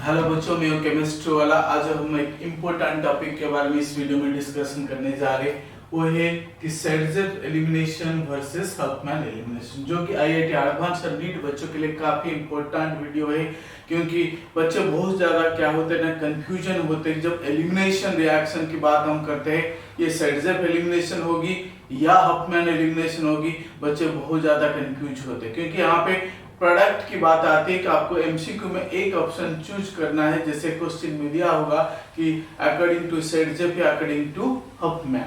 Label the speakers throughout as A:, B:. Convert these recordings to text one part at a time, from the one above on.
A: Hello बच्चों, मैं हूं केमिस्ट्री वाला। आज हम एक इम्पोर्टेंट टॉपिक के बारे में इस वीडियो में डिस्कशन करने जा रहे हैं। वो है कि सेडजेफ एलिमिनेशन वर्सेस हफमैन एलिमिनेशन, जो कि आईआईटी एडवांस और नीट बच्चों के लिए काफी इम्पोर्टेंट वीडियो है। क्योंकि बच्चे बहुत ज्यादा क्या होते हैं ना, कंफ्यूजन होते हैं जब एलिमिनेशन रिएक्शन की बात हम करते हैं। ये सेडजेफ एलिमिनेशन होगी या हफमैन एलिमिनेशन होगी, बच्चे बहुत ज्यादा कंफ्यूज होते हैं। क्योंकि यहाँ पे प्रोडक्ट की बात आती है कि आपको एमसीक्यू में एक ऑप्शन चूज करना है। जैसे क्वेश्चन में दिया होगा कि अकॉर्डिंग टू सेडजेफ या अकॉर्डिंग टू हफमैन।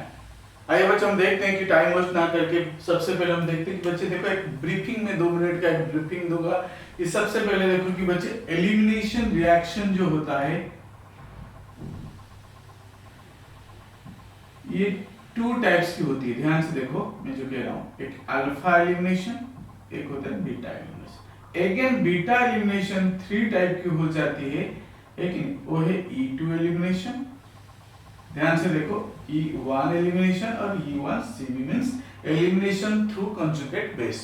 A: आइए बच्चे हम देखते हैं कि टाइम वेस्ट ना करके सबसे पहले हम देखते हैं कि बच्चे देखो, एक ब्रीफिंग में 2 मिनट का एक ब्रीफिंग दूंगा। कि सबसे पहले देखो कि बच्चे एलिमिनेशन रिएक्शन जो होता है ये 2 टाइप्स की होती है। ध्यान से देखो मैं जो कह रहा हूं, एक अल्फा एलिमिनेशन, एक होता है beta elimination. Again beta elimination 3 type की हो जाती है, लेकिन वो है E2 एलिमिनेशन। ध्यान से देखो, E1 एलिमिनेशन और E1 CB means elimination through conjugate base.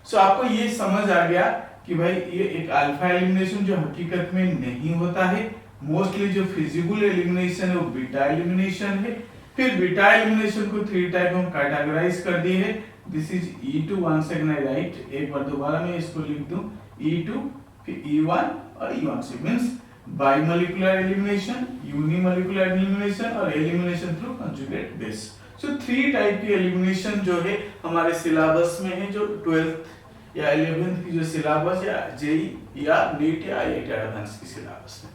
A: So आपको ये समझ आ गया कि भाई ये एक अल्फा एलिमिनेशन जो हकीकत में नहीं होता है। मोस्टली जो फिजिबल एलिमिनेशन है वो बीटा एलिमिनेशन है। फिर बीटा एलिमिनेशन को 3 टाइप में कैटेगराइज कर दिए है। This is E2, one second I right, एक बार दोबारा मैं इसको लिख दूं, E2 फिर E1 और E1 से मींस बाइमोलिकुलर एलिमिनेशन, यूनिमोलिकुलर एलिमिनेशन और एलिमिनेशन थ्रू कंजुगेट बेस। सो 3 टाइप की एलिमिनेशन जो है हमारे सिलेबस में है, जो 12th या 11th की जो सिलेबस या जेई या नीट या आईआईटी एडवांस की सिलेबस में।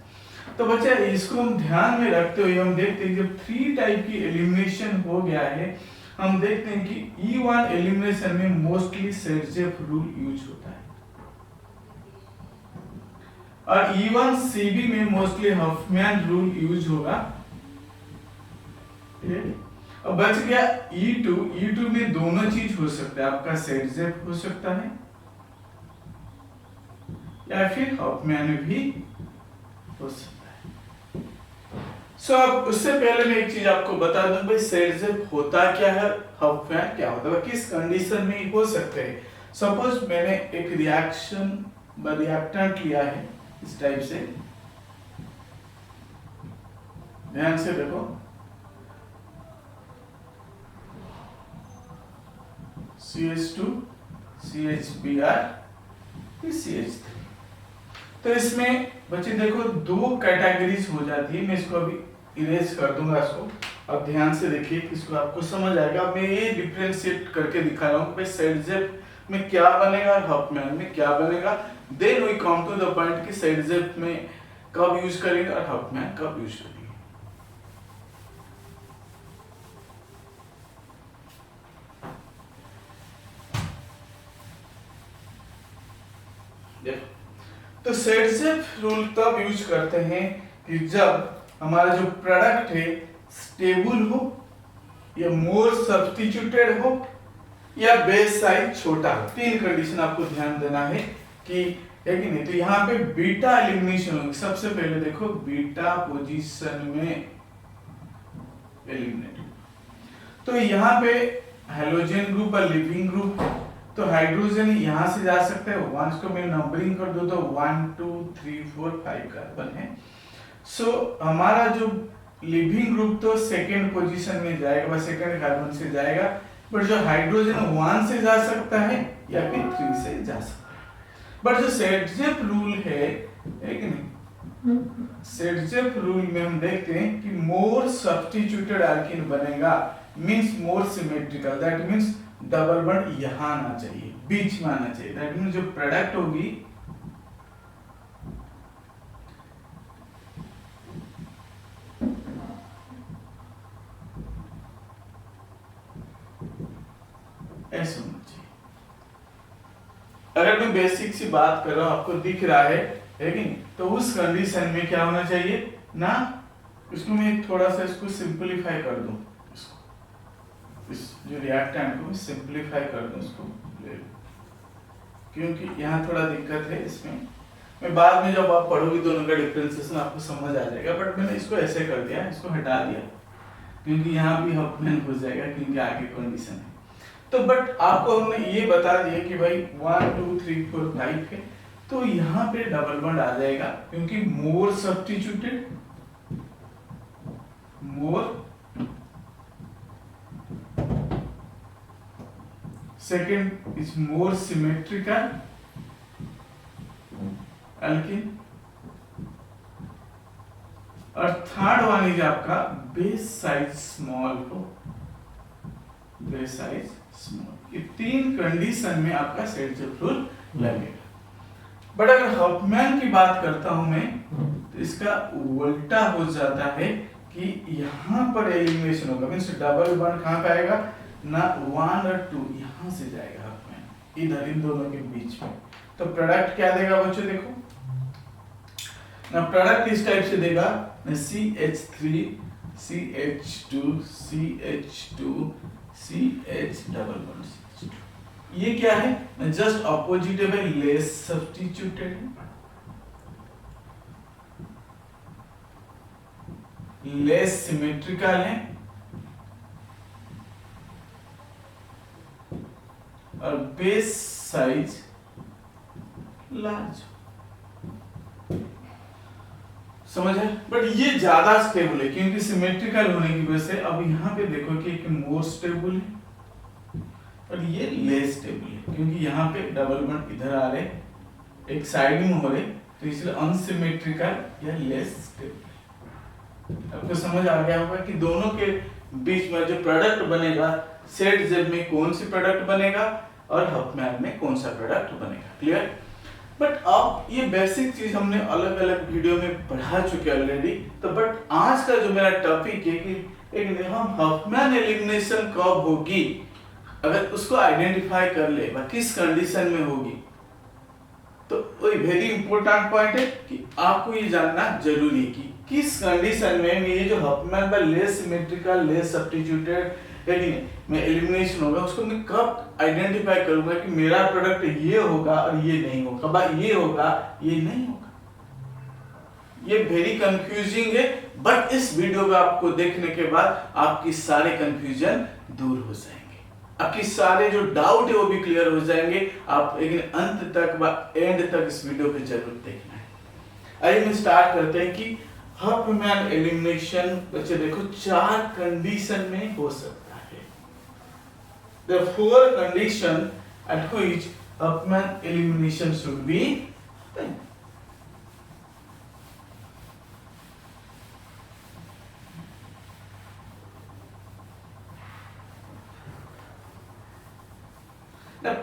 A: तो बच्चे इसको हम ध्यान में रखते हुए हम देखते हैं जब 3 टाइप की एलिमिनेशन हो गया है, हम देखते हैं कि E1 एलिमिनेशन में मोस्टली सेडजेफ रूल यूज होता है और E1 CB में मोस्टली हफमैन रूल यूज होगा। अब बच गया E2 में दोनों चीज हो सकता है, आपका सेडजेफ हो सकता है या फिर हफमैन भी हो सकता है। अब उससे पहले मैं एक चीज आपको बता दूं, भाई सेडजेफ होता क्या है, हफमैन क्या होता है, किस कंडीशन में हो सकते हैं। सपोज मैंने एक रिएक्टेंट लिया है इस टाइप से, ध्यान से देखो, CH2 CHBr CH3। तो इसमें बच्चे देखो 2 कैटेगरीज हो जाती है। मैं इसको अभी इरेज कर दूंगा इसको। अब ध्यान से देखिए, इसको आपको समझ आएगा। मैं ये डिफरेंशिएट करके दिखा रहा हूँ कि सेडजेफ में क्या बनेगा और हफमैन में क्या बनेगा। Then we come to the point कि सेडजेफ में कब यूज करेंगे और हफमैन कब यूज करेंगे। देखो, तो सेडजेफ रूल तब यूज करते हैं कि जब हमारा जो प्रोडक्ट है स्टेबल हो या मोर सब्स्टिट्यूटेड हो या बेस साइज छोटा हो। 3 कंडीशन आपको ध्यान देना है कि है कि नहीं। तो यहाँ पे बीटा एलिमिनेशन होगी। सबसे पहले देखो, बीटा पोजीशन में एलिमिनेट, तो यहाँ पे हेलोजन ग्रुप और लिविंग ग्रुप है, तो हाइड्रोजन यहां से जा सकते हैं। 1 को मैं नंबरिंग कर दूं तो 1 2 3 4 5 कार्बन है। सो हमारा जो लिविंग ग्रुप तो सेकंड पोजीशन में जाएगा, सेकंड कार्बन से जाएगा, बट जो हाइड्रोजन 1 से जा सकता है या फिर 3 से जा सकता है। बट जो सेडजेफ रूल है कि नहीं, सेडजेफ रूल में हम देखते हैं कि मोर सब्स्टिट्यूटेड एल्कीन बनेगा, means more symmetrical. That means double bond यहां आना चाहिए, बीच में आना चाहिए। दैट मींस जो प्रोडक्ट होगी ऐसे होना चाहिए। अगर मैं बेसिक सी बात कर रहा हूं, आपको दिख रहा है कि नहीं, तो उस कंडीशन में क्या होना चाहिए ना, इसको मैं थोड़ा सा इसको सिंपलीफाई कर दूं, इस जो रिएक्टेंट को सिंपलीफाई कर दूं इसको, क्योंकि यहाँ थोड़ा दिक्कत है इसमें। मैं बाद में जब आप पढ़ोगे दोनों का डिफरेंशिएशन आपको समझ आ जाएगा। बट मैंने इसको ऐसे कर दिया, इसको हटा दिया, क्योंकि यहाँ भी हफमैन हो जाएगा, क्योंकि आगे कंडीशन है। तो बट आपको हमने ये बता दिया कि भाई 1 2 3 4 5 है। तो यहाँ पे डबल बॉन्ड आ जाएगा क्योंकि more substituted, more second is more symmetrical alkene, और थर्ड वन इज आपका बेस साइज स्मॉल हो, बेस साइज स्मॉल। ये तीन कंडीशन में आपका सेल्फ रूल लगेगा। बट अगर हफमैन की बात करता हूं मैं, तो इसका उल्टा हो जाता है कि यहां पर एलिमिनेशन होगा, मींस डबल बॉन्ड कहां पे आएगा ना, 1 और 2 यहां से जाएगा हफमैन इधर इन दोनों के बीच में। तो प्रोडक्ट क्या देगा बच्चों, देखो ना, प्रोडक्ट इस टाइप से देगा ना, CH3 CH2 CH2 CH double bond CH2। ये क्या है, जस्ट ऑपोजिट है, लेस सब्स्टिट्यूटेड है, लेस सिमेट्रिकल है, और बेस साइज लार्ज। समझ है? बट ये ज्यादा स्टेबल है क्योंकि सिमेट्रिकल होने की वजह से। अब यहाँ पे देखो कि एक मोर स्टेबल है और ये लेस स्टेबल है क्योंकि यहाँ पे डबल बॉन्ड इधर आ रहे, एक साइड में हो रहे, तो इसलिए अनसिमेट्रिकल या लेस स्टेबल। आपको समझ आ गया होगा कि दोनों के बीच में जो प्रोडक्ट बनेगा, सेट जेड में कौन सी प्रोडक्ट बनेगा और हफमैन में कौन सा प्रोडक्ट बनेगा। क्लियर? बट अब ये बेसिक चीज हमने अलग अलग वीडियो में पढ़ा चुके ऑलरेडी। तो बट आज का जो मेरा टॉपिक है कि एक हम हफमैन एलिमिनेशन कब होगी, अगर उसको आइडेंटिफाई कर ले किस कंडीशन में होगी, तो वही वेरी इंपॉर्टेंट पॉइंट है कि आपको ये जानना जरूरी है कि किस कंडीशन में ये जो हफमैन का लेस सिमेट्रिकल, लेस सब्स्टिट्यूटेड मैं एलिमिनेशन होगा, उसको मैं कब आइडेंटिफाई करूंगा कि मेरा प्रोडक्ट ये होगा और ये नहीं होगा, कब ये होगा ये नहीं होगा। ये वेरी कंफ्यूजिंग है, बट इस वीडियो को आपको देखने के बाद आपकी सारे कंफ्यूजन दूर हो जाएंगे, आपकी सारे जो डाउट है वो भी क्लियर हो जाएंगे। आप लेकिन अंत तक एंड तक इस वीडियो को जरूर देखना है। आइए हम स्टार्ट करते हैं कि हफमैन एलिमिनेशन बच्चे देखो 4 कंडीशन में हो सकता है। The 4 condition at which Huffman elimination should be done.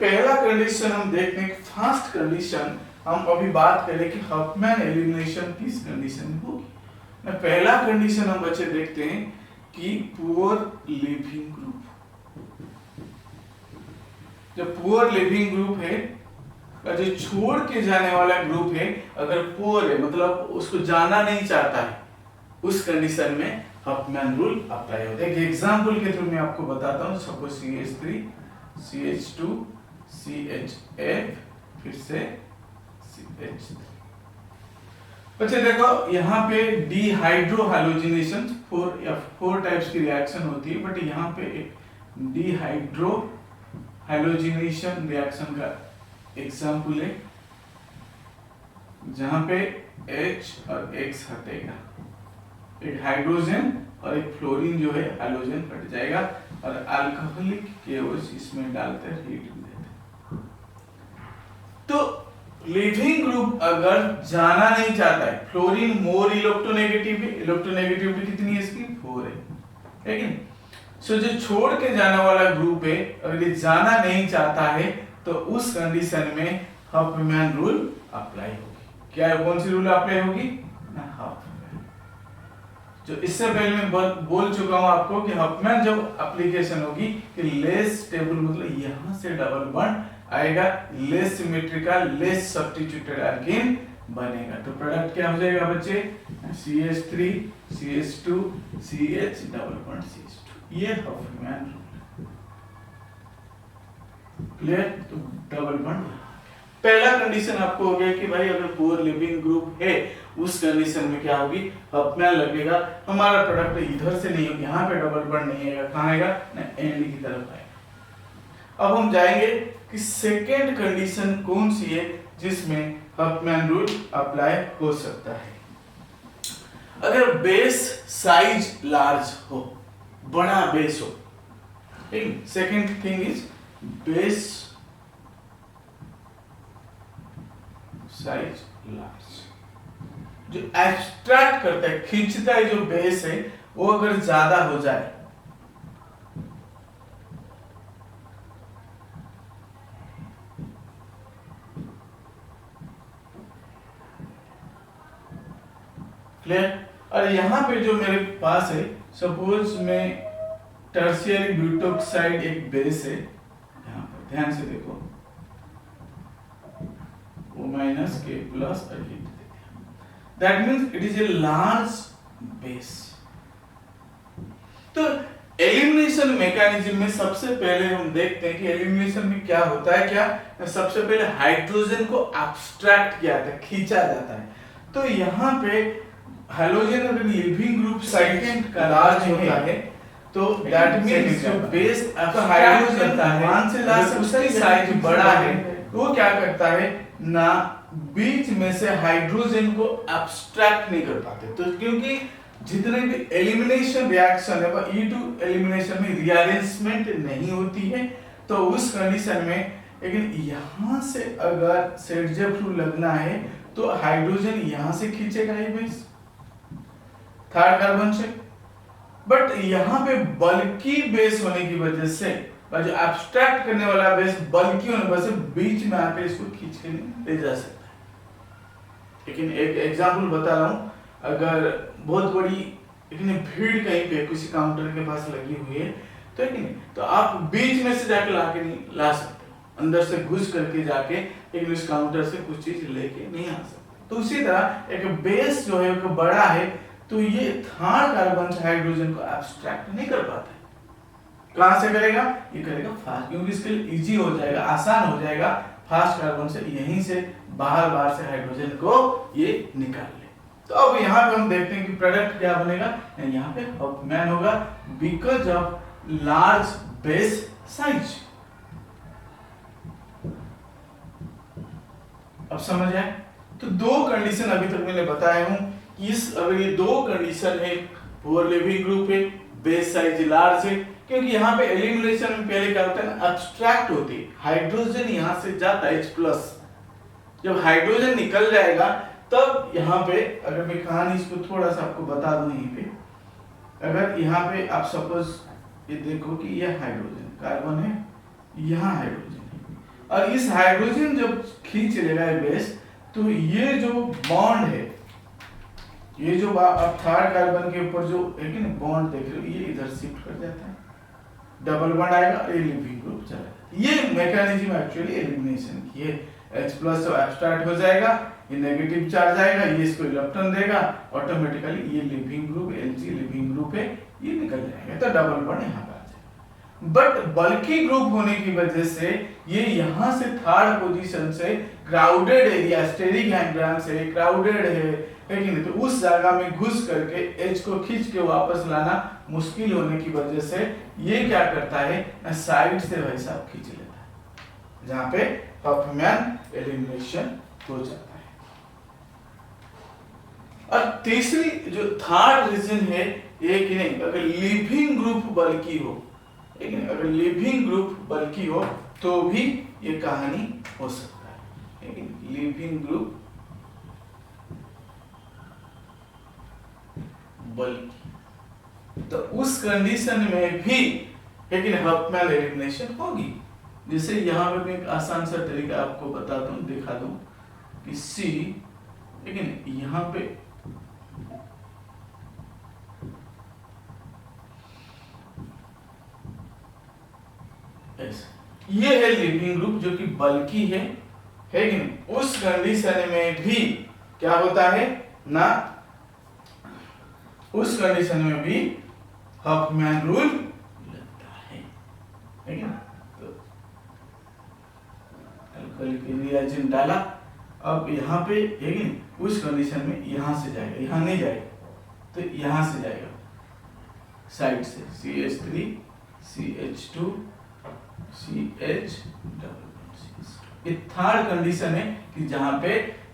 A: पहला कंडीशन हम देखने की, फर्स्ट कंडीशन हम अभी बात करें कि हफमैन एलिमिनेशन किस कंडीशन में होगी। पहला कंडीशन हम बच्चे देखते हैं कि पुअर लिविंग ग्रुप। जो पुअर लिविंग ग्रुप है, जो छोड़ के जाने वाला ग्रुप है, अगर पुअर है मतलब उसको जाना नहीं चाहता है, उस कंडीशन में हफमैन रूल अप्लाई होता है। एक एग्जांपल के थ्रू मैं आपको बताता हूं। सपोज CH3 CH2 CHF फिर से CH3। बच्चे देखो यहाँ पे डिहाइड्रो हैलोजिनेशन 4 टाइप्स की रिएक्शन होती है, बट यहाँ पे एक डिहाइड्रो हैलोजिनेशन रिएक्शन का एग्जांपल है जहां पे H और X हटेगा, एक हाइड्रोजन और एक फ्लोरीन जो है हैलोजन हट जाएगा और अल्कोहलिक केओस इसमें डालकर हीट देते। तो लिविंग ग्रुप अगर जाना नहीं चाहता है, फ्लोरीन मोर इलेक्ट्रोनेगेटिव है, इलेक्ट्रोनेगेटिविटी कितनी है इसकी 4 है कि नहीं। सो जो छोड़ के जाने वाला ग्रुप है, अगर ये जाना नहीं चाहता है, तो उस कंडीशन में हफमैन रूल अप्लाई होगी। क्या है, कौन सी रूल अप्लाई होगी ना, हफमैन। जो इससे पहले मैं बोल चुका हूं आपको कि हफमैन जब एप्लीकेशन होगी कि लेस स्टेबल मतलब यहां से डबल बॉन्ड आएगा, less symmetrical, less substituted alkene बनेगा। तो प्रोडक्ट क्या हो जाएगा बच्चे, CH3 CH2 CH double bond CH2। ये हफमैन रूल। क्लियर? तो डबल बॉन्ड। पहला कंडीशन आपको हो गया कि भाई अगर पुअर लिविंग ग्रुप है, उस कंडीशन में क्या होगी, हफमैन लगेगा, हमारा प्रोडक्ट इधर से नहीं, यहाँ पे डबल बॉन्ड नहीं आएगा, कहाँ आएगा ना, एंड की तरफ आएगा। अब हम जाएंगे कि सेकेंड कंडीशन कौन सी है जिसमें हफमैन रूल अप्लाई हो सकता है। अगर बेस साइज लार्ज हो, बड़ा बेस हो, ठीक। Second thing is base size large, जो एब्स्ट्रैक्ट करता है, खींचता है, जो बेस है वो अगर ज्यादा हो जाए, क्लियर। और यहाँ पे जो मेरे पास है, सपोज मैं टर्शियरी ब्यूटोक्साइड एक बेस है, यहाँ पर ध्यान से देखो, O माइनस के plus, that means it is a large base. तो एलिमिनेशन मैकेनिज्म में सबसे पहले हम देखते हैं कि एलिमिनेशन में क्या होता है। क्या सबसे पहले हाइड्रोजन को एब्स्ट्रैक्ट किया जाता है, खींचा जाता है। तो यहाँ पे हाइड्रोजन अगर लिविंग ग्रुप सेकंड का लार्ज होता है तो दैट मींस जो बेस हाइड्रोजन मान से लार्ज उसकी साइज बड़ा है, तो वो क्या करता है ना, बीच में से हाइड्रोजन को एब्स्ट्रैक्ट नहीं कर पाते। तो क्योंकि जितने भी एलिमिनेशन रिएक्शन है वह E2 एलिमिनेशन में रीअरेंजमेंट नहीं होती है, तो उस कंडीशन में, लेकिन यहाँ से अगर सेडजेफ रूल लगना है तो हाइड्रोजन यहाँ से खींचेगा ये बेस थर्ड कार्बन से, बट यहाँ पे बल्की बेस होने की वजह से, जो एब्स्ट्रैक्ट करने वाला बेस बल्की होने की वजह से बीच में आकर इसको खींच के ले जा सकता है। लेकिन एक एग्जांपल बता रहा हूँ, अगर बहुत बड़ी इतनी भीड़ कहीं पे किसी काउंटर के पास लगी हुई है, तो तो आप बीच में से जाके लाके नहीं ला सकते, अंदर से घुस करके जाके लेकिन उस काउंटर से कुछ चीज लेके नहीं आ सकते। तो उसी तरह एक बेस जो है वो बड़ा है, तो ये थर्ड कार्बन से हाइड्रोजन को एब्स्ट्रैक्ट नहीं कर पाता है। कहां से करेगा? ये करेगा फास्ट, क्योंकि इसके लिए इजी हो जाएगा, आसान हो जाएगा, फास्ट कार्बन से यहीं से बाहर से हाइड्रोजन को ये निकाल ले। तो अब यहाँ पे हम देखते हैं कि प्रोडक्ट क्या बनेगा, यहाँ पे हफमैन होगा because of large base size. अब समझ आए? तो दो कंडीशन अभी तक मैंने बताया हूं कि इस अगर ये दो कंडीशन है, पुअर लिविंग ग्रुप है, बेस साइज लार्ज है, क्योंकि यहाँ पे एलिमिनेशन में पहले क्या होता है ना, एब्स्ट्रैक्ट होती है, हाइड्रोजन यहाँ से जाता है H+, जब हाइड्रोजन निकल जाएगा तब यहाँ पे, अगर मैं कहानी इसको थोड़ा सा आपको बता दूं, यहीं पे अगर यहाँ पे आप सपोज ये देखो कि यह हाइड्रोजन कार्बन है, यहाँ हाइड्रोजन है, और इस हाइड्रोजन जब खींच लेगा बेस, तो ये जो बॉन्ड है, ये जो आप थर्ड कार्बन के ऊपर जो बॉन्ड देख रहे हो, ये इधर शिफ्ट कर जाता है, डबल बॉन्ड आएगा, ये लिविंग ग्रुप चला जाता है। ये मैकेनिज्म एक्चुअली एलिमिनेशन की है। H+ तो एब्स्ट्रैक्ट हो जाएगा, ये नेगेटिव चार्ज आएगा, ये इसको इलेक्ट्रॉन देगा, ऑटोमेटिकली ये leaving group Lg leaving group है, ये निकल जाएगा, तो डबल बॉन्ड यहाँ पर आ जाएगा। बट बल्की ग्रुप होने की वजह से ये यहाँ से थर्ड पोजीशन से क्राउडेड एरिया, स्टेरिक एंग्राम से क्राउडेड है कि नहीं, तो उस जगह में घुस करके H को खींच के वापस लाना मुश्किल होने की वजह से ये क्या करता है ना, साइड से वैसा खींच लेता है, जहाँ पे हफमैन एलिमिनेशन हो जाता है। और तीसरी जो थर्ड रीजन है, ये कि नहीं, अगर लिविंग ग्रुप बल्की हो, लेकिन अगर लिविंग ग्रुप बल्की हो तो भी ये कहानी हो सकता है, लेकिन लिविंग ग्रुप बल्की, तो उस कंडीशन में भी लेकिन हफमैन एलिमिनेशन होगी। जैसे यहाँ पे मैं एक आसान सा तरीका आपको बता दूं, दिखा दूं कि C, लेकिन यहाँ पे ये है लिविंग ग्रुप जो कि बल्की है कि नहीं, उस कंडीशन में भी क्या होता है ना, उस कंडीशन में भी हफमैन रूल लगता है, ठीक है। तो अल्कोहलिक रिएजेंट डाला, अब यहाँ पे लेकिन उस कंडीशन में यहाँ से जाएगा, यहाँ नहीं जाएगा, तो यहाँ से जाएगा साइड से CH3 CH2 CH डबल, ये थर्ड कंडीशन है कि जहां पे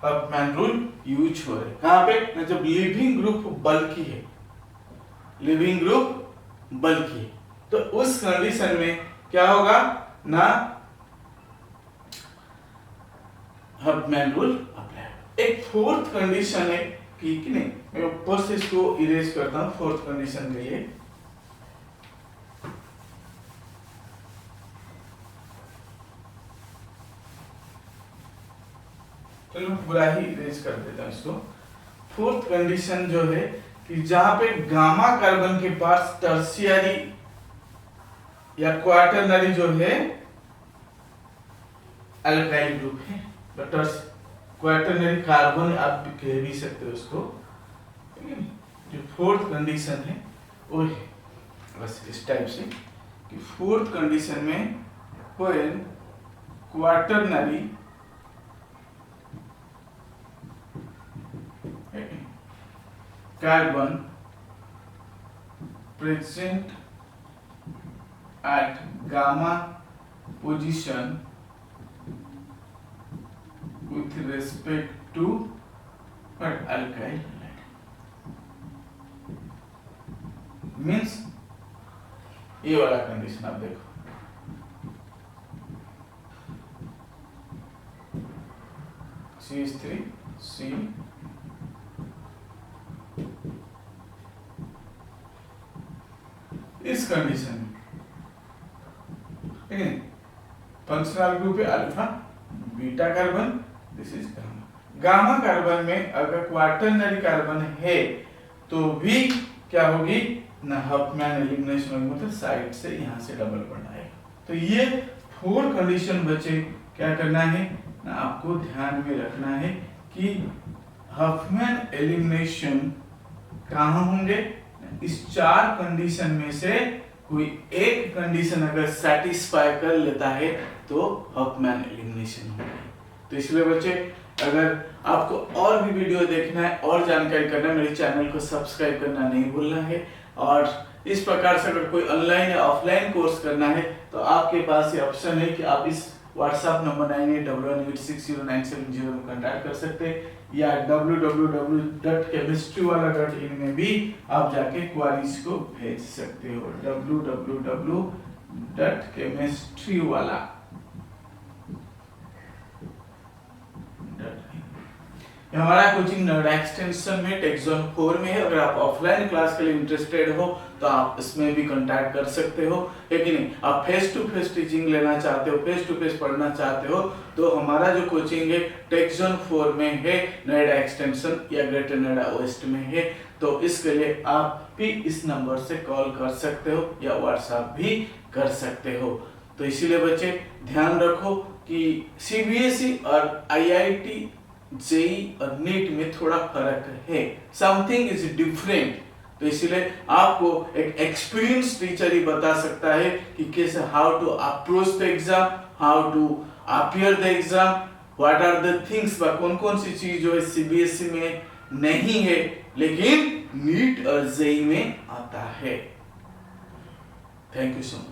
A: हफमैन रूल यूज हो रहे हैं। कहां पे? ना जब लिविंग ग्रुप बल्कि है, लिविंग ग्रुप बल्कि है, तो उस कंडीशन में क्या होगा ना, हफमैन रूल अप्लाई होगा। एक फोर्थ कंडीशन है कि नहीं, मैं ऊपर से इसको इरेज करता हूं फोर्थ कंडीशन के लिए। चलो पूरा ही इरेज कर देता हूं इसको। फोर्थ कंडीशन जो है कि जहां पे गामा कार्बन के पास टर्शियरी या क्वाटरनरी जो है अल्काइल ग्रुप है, तो क्वाटरनरी कार्बन आप कह भी सकते हो उसको, जो फोर्थ कंडीशन है वो है बस इस टाइप से कि फोर्थ कंडीशन में when quaternary carbon present at gamma position with respect to what alkyl halide means ये वाला कंडीशन आप देखो, CH3 C इस कंडीशन में, ठीक है, फंक्शनल ग्रुप है alpha beta carbon, this is gamma. Gamma carbon में अगर क्वाटरनरी कार्बन है तो भी क्या होगी ना, हफमैन एलिमिनेशन होगी, मतलब साइड से यहां से डबल बॉन्ड आएगा। तो ये फोर कंडीशन बचे, क्या करना है ना, आपको ध्यान में रखना है कि हफमैन एलिमिनेशन कहां होंगे, इस चार कंडीशन में से कोई एक कंडीशन अगर सेटिस्फाई कर लेता है तो हफमैन एलिमिनेशन होगी। तो इसलिए बच्चे, अगर आपको और भी वीडियो देखना है और जानकारी करना है, मेरे चैनल को सब्सक्राइब करना नहीं भूलना है। और इस प्रकार से अगर कोई ऑनलाइन या ऑफलाइन कोर्स करना है तो आपके पास ये ऑप्शन है कि आप इस व्हाट्सएप नंबर 9811860970 में कांटेक्ट कर सकते हैं, या www.chemistryWala.in में भी आप जाके क्वेरीज को भेज सकते हो। www.chemistryWala। हमारा कोचिंग नोएडा एक्सटेंशन में टेक्सोन 4 में है। अगर आप ऑफलाइन क्लास के लिए इंटरेस्टेड हो तो आप इसमें भी कांटेक्ट कर सकते हो, लेकिन नहीं आप फेस टू फेस टीचिंग लेना चाहते हो, फेस टू फेस पढ़ना चाहते हो, तो हमारा जो कोचिंग है टेक्सोन 4 में है, नोएडा एक्सटेंशन या ग्रेटर नोएडा वेस्ट में है। तो इसके लिए आप भी इस नंबर से कॉल कर सकते हो या व्हाट्सएप भी कर सकते हो। तो इसीलिए बच्चे ध्यान रखो कि सीबीएसई और आईआईटी, जेई और नीट में थोड़ा फर्क है, समथिंग इज डिफरेंट। तो इसलिए आपको एक एक्सपीरियंस टीचर ही बता सकता है कि कैसे, how to approach the exam, how to appear the exam, what are the things, कौन कौन सी चीज जो है सीबीएसई में नहीं है लेकिन नीट और जेई में आता है। Thank you so much.